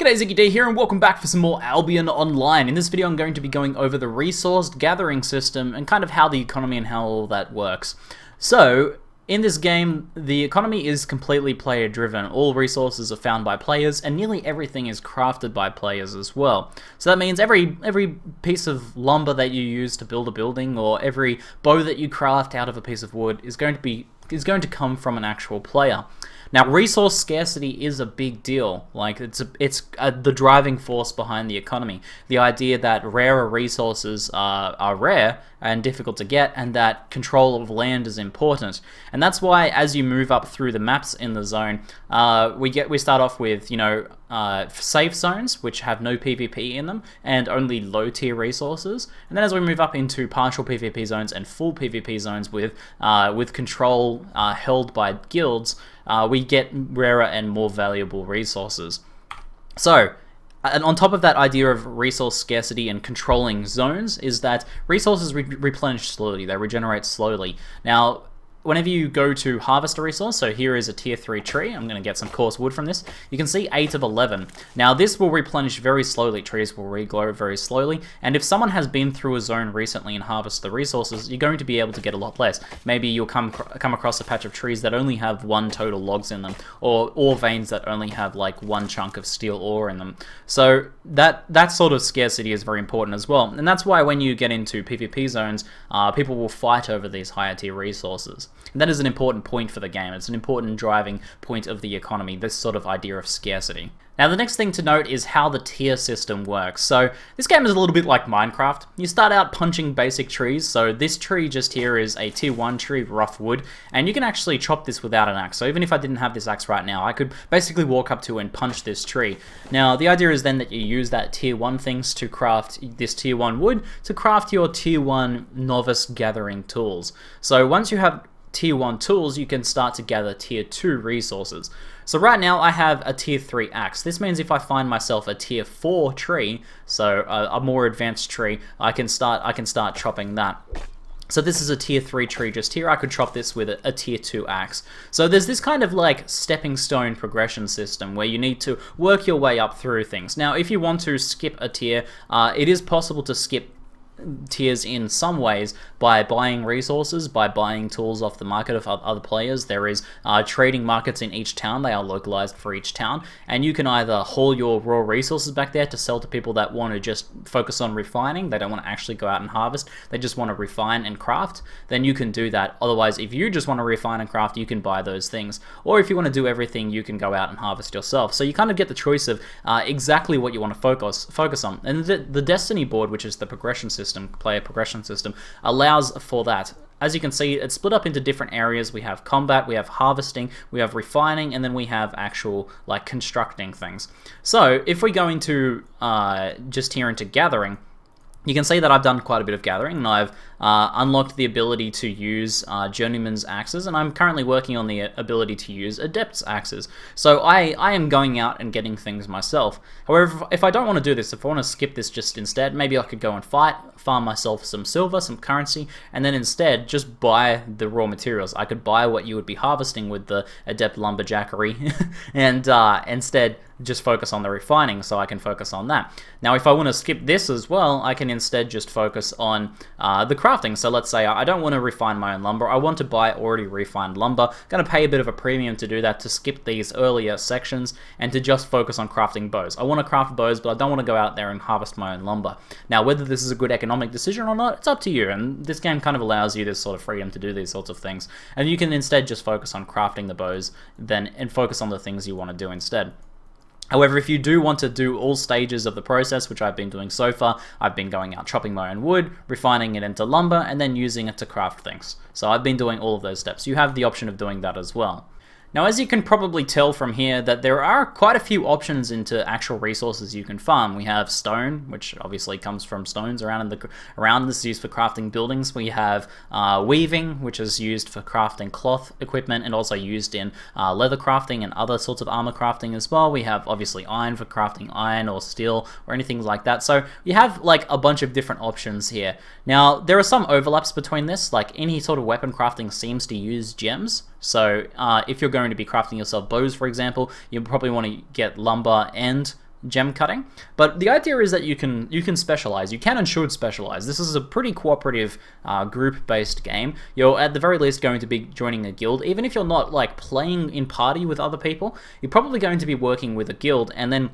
G'day, ZiggyD here, and welcome back for some more Albion Online. In this video I'm going to be going over the resource gathering system and kind of how the economy and how all that works. So, in this game, the economy is completely player driven. All resources are found by players, and nearly everything is crafted by players as well. So that means every piece of lumber that you use to build a building, or every bow that you craft out of a piece of wood is going to come from an actual player. Now, resource scarcity is a big deal. Like, it's the driving force behind the economy. The idea that rarer resources are rare and difficult to get, and that control of land is important. And that's why, as you move up through the maps in the zone, we start off with, safe zones, which have no PvP in them, and only low tier resources. And then as we move up into partial PvP zones and full PvP zones with control held by guilds, we get rarer and more valuable resources. So, and on top of that idea of resource scarcity and controlling zones is that resources replenish slowly, they regenerate slowly. Now, whenever you go to harvest a resource, so here is a tier 3 tree, I'm going to get some coarse wood from this, you can see 8 of 11. Now this will replenish very slowly, trees will regrow very slowly, and if someone has been through a zone recently and harvest the resources, you're going to be able to get a lot less. Maybe you'll come across a patch of trees that only have 1 total logs in them, or ore veins that only have like 1 chunk of steel ore in them. So that sort of scarcity is very important as well, and that's why when you get into PvP zones, people will fight over these higher tier resources. And that is an important point for the game. It's an important driving point of the economy, this sort of idea of scarcity. Now, the next thing to note is how the tier system works. So, this game is a little bit like Minecraft. You start out punching basic trees, so this tree just here is a tier 1 tree, rough wood, and you can actually chop this without an axe. So even if I didn't have this axe right now, I could basically walk up to and punch this tree. Now, the idea is then that you use that tier 1 things to craft this tier 1 wood to craft your tier 1 novice gathering tools. So once you have tier 1 tools, you can start to gather tier 2 resources. So right now I have a tier 3 axe. This means if I find myself a tier 4 tree, so a more advanced tree, I can start chopping that. So this is a tier 3 tree just here. I could chop this with a tier 2 axe. So there's this kind of like stepping stone progression system where you need to work your way up through things. Now if you want to skip a tier, it is possible to skip tiers in some ways by buying resources, by buying tools off the market of other players. There is trading markets in each town. They are localized for each town, and you can either haul your raw resources back there to sell to people that want to just focus on refining. They don't want to actually go out and harvest. They just want to refine and craft. Then you can do that. Otherwise, if you just want to refine and craft, you can buy those things. Or if you want to do everything, you can go out and harvest yourself. So you kind of get the choice of exactly what you want to focus on. And the Destiny board, which is the progression system, player progression system, allows for that. As you can see, it's split up into different areas. We have combat, we have harvesting, we have refining, and then we have actual like constructing things. So if we go into just here into gathering, you can see that I've done quite a bit of gathering, and I've unlocked the ability to use Journeyman's axes, and I'm currently working on the ability to use Adept's axes. So I am going out and getting things myself. However, if I don't want to do this, if I want to skip this just instead, maybe I could go and farm myself some silver, some currency, and then instead just buy the raw materials. I could buy what you would be harvesting with the Adept Lumberjackery, and instead just focus on the refining, so I can focus on that. Now if I want to skip this as well, I can instead just focus on the crafting. So let's say I don't want to refine my own lumber, I want to buy already refined lumber. Going to pay a bit of a premium to do that, to skip these earlier sections and to just focus on crafting bows. I want to craft bows, but I don't want to go out there and harvest my own lumber. Now whether this is a good economic decision or not, it's up to you, and this game kind of allows you this sort of freedom to do these sorts of things. And you can instead just focus on crafting the bows and focus on the things you want to do instead. However, if you do want to do all stages of the process, which I've been doing so far, I've been going out chopping my own wood, refining it into lumber, and then using it to craft things. So I've been doing all of those steps. You have the option of doing that as well. Now, as you can probably tell from here, that there are quite a few options into actual resources you can farm. We have stone, which obviously comes from stones around this is used for crafting buildings. We have weaving, which is used for crafting cloth equipment and also used in leather crafting and other sorts of armor crafting as well. We have obviously iron for crafting iron or steel or anything like that. So you have like a bunch of different options here. Now, there are some overlaps between this, like any sort of weapon crafting seems to use gems. So if you're going to be crafting yourself bows, for example, you probably want to get lumber and gem cutting. But the idea is that you can specialize. You can and should specialize. This is a pretty cooperative group-based game. You're at the very least going to be joining a guild. Even if you're not like playing in party with other people, you're probably going to be working with a guild and then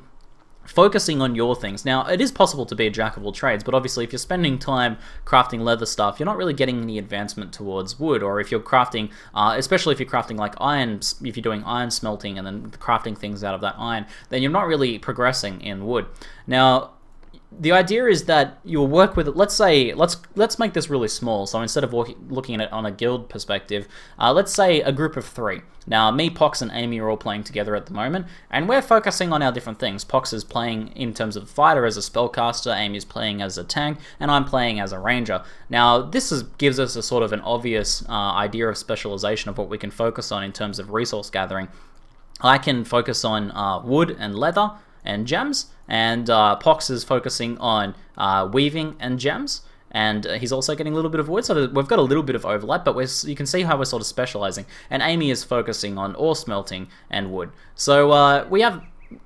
focusing on your things. Now, it is possible to be a jack of all trades, but obviously if you're spending time crafting leather stuff, you're not really getting any advancement towards wood, or if you're crafting, especially if you're crafting like iron, if you're doing iron smelting and then crafting things out of that iron, then you're not really progressing in wood. Now, the idea is that you'll work with, let's say, let's make this really small. So instead of looking at it on a guild perspective, let's say a group of 3. Now, me, Pox, and Amy are all playing together at the moment, and we're focusing on our different things. Pox is playing in terms of fighter as a spellcaster, Amy's playing as a tank, and I'm playing as a ranger. Now, this gives us a sort of an obvious idea of specialization of what we can focus on in terms of resource gathering. I can focus on wood and leather and gems, and Pox is focusing on weaving and gems, and he's also getting a little bit of wood, so we've got a little bit of overlap, but you can see how we're sort of specializing. And Amy is focusing on ore smelting and wood. So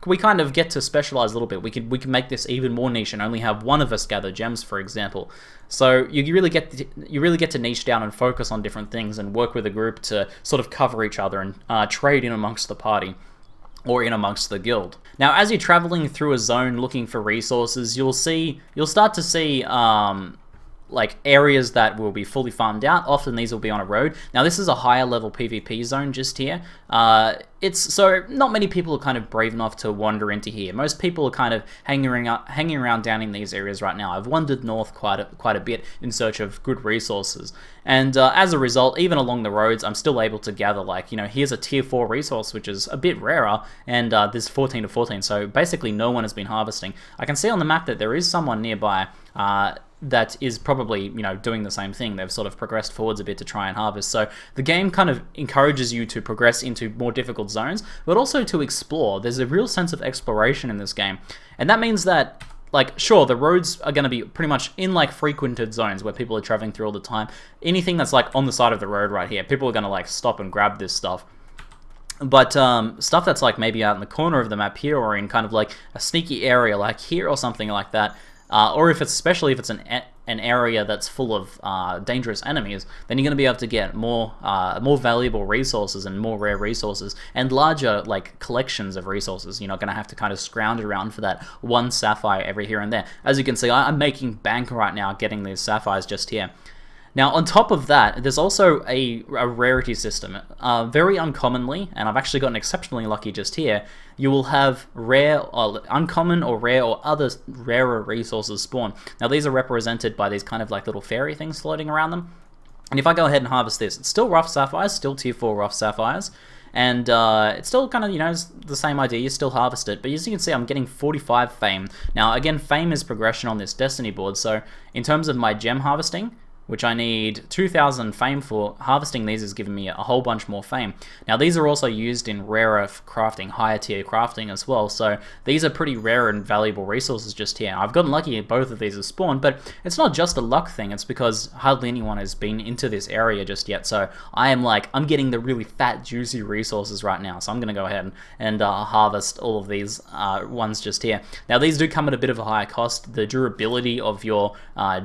we kind of get to specialize a little bit. We can make this even more niche and only have one of us gather gems, for example. So you really get to niche down and focus on different things and work with a group to sort of cover each other and trade in amongst the party or in amongst the guild. Now, as you're traveling through a zone looking for resources, you'll start to see like areas that will be fully farmed out. Often these will be on a road. Now, this is a higher level PvP zone just here. So not many people are kind of brave enough to wander into here. Most people are kind of hanging around down in these areas right now. I've wandered north quite a bit in search of good resources, and as a result, even along the roads, I'm still able to gather, like, here's a tier 4 resource, which is a bit rarer, and there's 14 to 14, so basically no one has been harvesting. I can see on the map that there is someone nearby that is probably, doing the same thing. They've sort of progressed forwards a bit to try and harvest. So the game kind of encourages you to progress into more difficult zones, but also to explore. There's a real sense of exploration in this game. And that means that, like, sure, the roads are going to be pretty much in, like, frequented zones where people are traveling through all the time. Anything that's, like, on the side of the road right here, people are going to, like, stop and grab this stuff. But stuff that's, like, maybe out in the corner of the map here, or in kind of, like, a sneaky area like here or something like that, or especially if it's an area that's full of dangerous enemies, then you're going to be able to get more valuable resources and more rare resources and larger, like, collections of resources. You're not going to have to kind of scrounge around for that one sapphire every here and there. As you can see, I'm making bank right now getting these sapphires just here. Now, on top of that, there's also a rarity system. Very uncommonly, and I've actually gotten exceptionally lucky just here, you will have rare, or uncommon, or rare, or other rarer resources spawn. Now, these are represented by these kind of like little fairy things floating around them. And if I go ahead and harvest this, it's still rough sapphires, still tier 4 rough sapphires. And it's still kind of, it's the same idea, you still harvest it. But as you can see, I'm getting 45 fame. Now, again, fame is progression on this destiny board. So in terms of my gem harvesting, which I need 2,000 fame for, harvesting these is giving me a whole bunch more fame. Now, these are also used in rarer crafting, higher tier crafting as well, so these are pretty rare and valuable resources just here. I've gotten lucky both of these have spawned, but it's not just a luck thing, it's because hardly anyone has been into this area just yet, so I'm getting the really fat, juicy resources right now, so I'm going to go ahead and harvest all of these ones just here. Now, these do come at a bit of a higher cost. The durability of your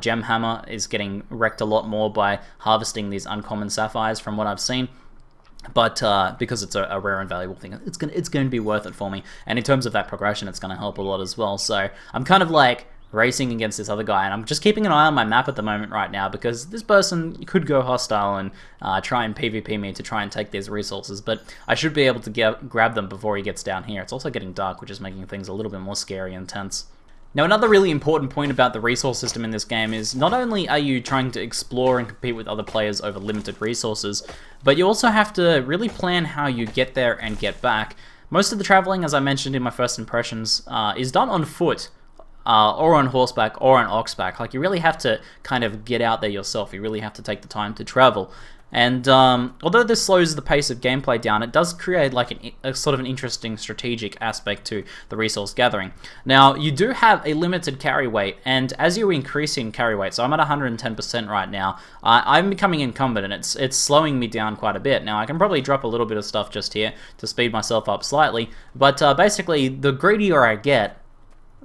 gem hammer is getting wrecked a lot more by harvesting these uncommon sapphires from what I've seen, but because it's a rare and valuable thing, it's going to be worth it for me, and in terms of that progression, it's going to help a lot as well. So I'm kind of like racing against this other guy, and I'm just keeping an eye on my map at the moment right now, because this person could go hostile and try and PvP me to try and take these resources, but I should be able to grab them before he gets down here. It's also getting dark, which is making things a little bit more scary and tense. Now, another really important point about the resource system in this game is not only are you trying to explore and compete with other players over limited resources, but you also have to really plan how you get there and get back. Most of the traveling, as I mentioned in my first impressions, is done on foot, or on horseback, or on oxback. Like, you really have to kind of get out there yourself. You really have to take the time to travel. And although this slows the pace of gameplay down, it does create like a sort of an interesting strategic aspect to the resource gathering. Now, you do have a limited carry weight, and as you increase in carry weight, so I'm at 110% right now, I'm becoming incumbent, and it's slowing me down quite a bit. Now, I can probably drop a little bit of stuff just here to speed myself up slightly, but basically, the greedier I get,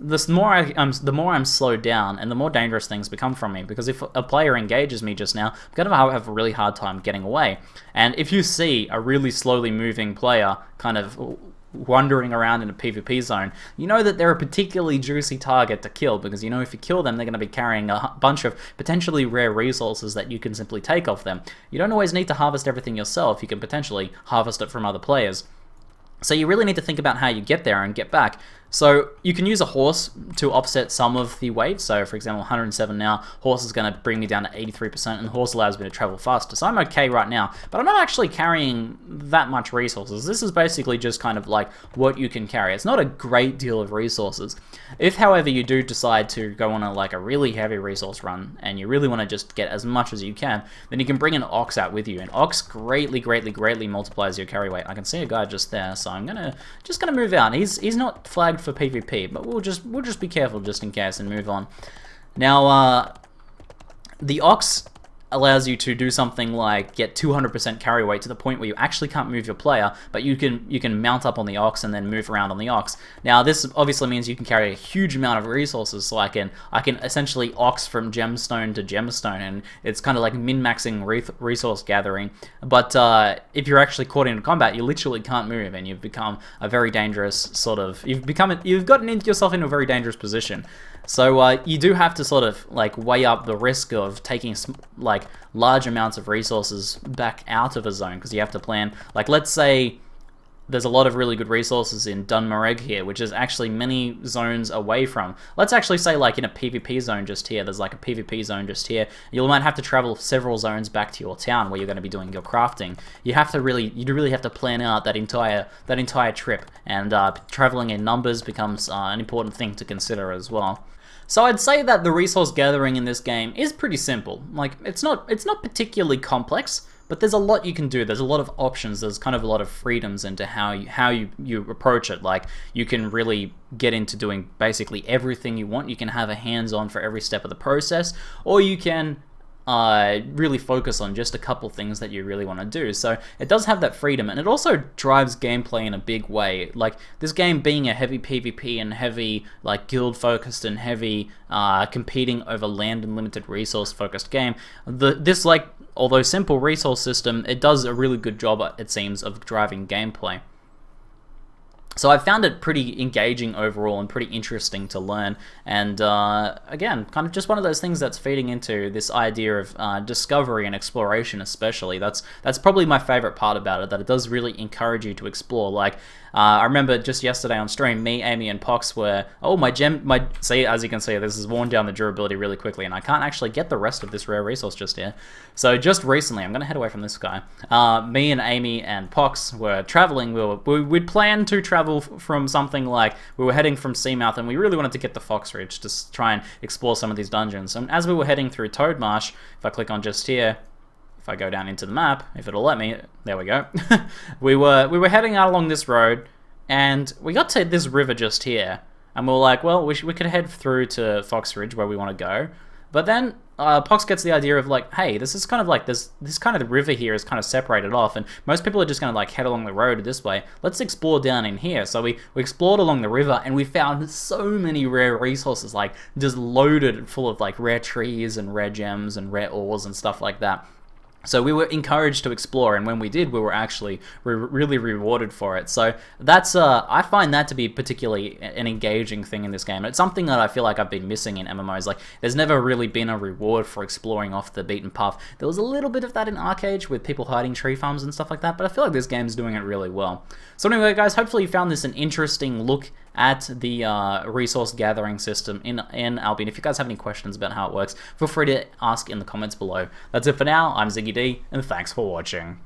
the more I'm slowed down, and the more dangerous things become from me. Because if a player engages me just now, I'm gonna have a really hard time getting away. And if you see a really slowly moving player kind of wandering around in a PvP zone, you know that they're a particularly juicy target to kill, because you know if you kill them, they're going to be carrying a bunch of potentially rare resources that you can simply take off them. You don't always need to harvest everything yourself, you can potentially harvest it from other players. So you really need to think about how you get there and get back. So you can use a horse to offset some of the weight. So for example, 107 now, horse is going to bring me down to 83%, and horse allows me to travel faster. So I'm okay right now, but I'm not actually carrying that much resources. This is basically just kind of like what you can carry. It's not a great deal of resources. If, however, you do decide to go on a really heavy resource run, and you really want to just get as much as you can, then you can bring an ox out with you. And ox greatly multiplies your carry weight. I can see a guy just there, so I'm just gonna move out. He's not flagged for PvP, but we'll just be careful just in case and move on. Now, the ox allows you to do something like get 200% carry weight to the point where you actually can't move your player, but you can mount up on the ox and then move around on the ox. Now this obviously means you can carry a huge amount of resources, so I can essentially ox from gemstone to gemstone, and it's kind of like min-maxing resource gathering. But if you're actually caught in combat, you literally can't move, and you've become a very dangerous sort of, you've gotten yourself into a very dangerous position. So you do have to sort of weigh up the risk of taking large amounts of resources back out of a zone, because you have to plan, let's say there's a lot of really good resources in Dunmareg here, which is actually many zones away from. Let's actually say in a PvP zone just here, there's a PvP zone just here. You might have to travel several zones back to your town where you're going to be doing your crafting. You really have to plan out that entire trip, and traveling in numbers becomes an important thing to consider as well. So I'd say that the resource gathering in this game is pretty simple. It's not particularly complex, but there's a lot you can do. There's a lot of options. There's kind of a lot of freedoms into how you approach it. You can really get into doing basically everything you want. You can have a hands-on for every step of the process, or you can really focus on just a couple things that you really want to do. So it does have that freedom, and it also drives gameplay in a big way. This game being a heavy PvP and heavy guild focused and heavy competing over land and limited resource focused game, this although simple resource system, it does a really good job, it seems, of driving gameplay. So I found it pretty engaging overall and pretty interesting to learn, and again, kind of just one of those things that's feeding into this idea of discovery and exploration especially. That's probably my favorite part about it, that it does really encourage you to explore. I remember just yesterday on stream, me, Amy, and Pox were, see, as you can see, this has worn down the durability really quickly, and I can't actually get the rest of this rare resource just here. So just recently, I'm going to head away from this guy, me and Amy and Pox were traveling. We'd planned to travel from something we were heading from Seamouth, and we really wanted to get to Fox Ridge to try and explore some of these dungeons. And as we were heading through Toadmarsh, if I click on just here, if I go down into the map, if it'll let me, there we go. we were heading out along this road, and we got to this river just here, and we were like, well, we could head through to Fox Ridge where we want to go. But then Pox gets the idea of hey, this is kind of this kind of the river here is kind of separated off, and most people are just going to head along the road this way. Let's explore down in here. So we explored along the river, and we found so many rare resources, just loaded full of rare trees and rare gems and rare ores and stuff like that. So we were encouraged to explore, and when we did, we were actually really rewarded for it. So that's I find that to be particularly an engaging thing in this game. It's something that I feel like I've been missing in MMOs. There's never really been a reward for exploring off the beaten path. There was a little bit of that in Arcade with people hiding tree farms and stuff like that, but I feel like this game's doing it really well. So anyway, guys, hopefully you found this an interesting look at the resource gathering system in Albion. If you guys have any questions about how it works, feel free to ask in the comments below. That's it for now. I'm ZiggyD, and thanks for watching.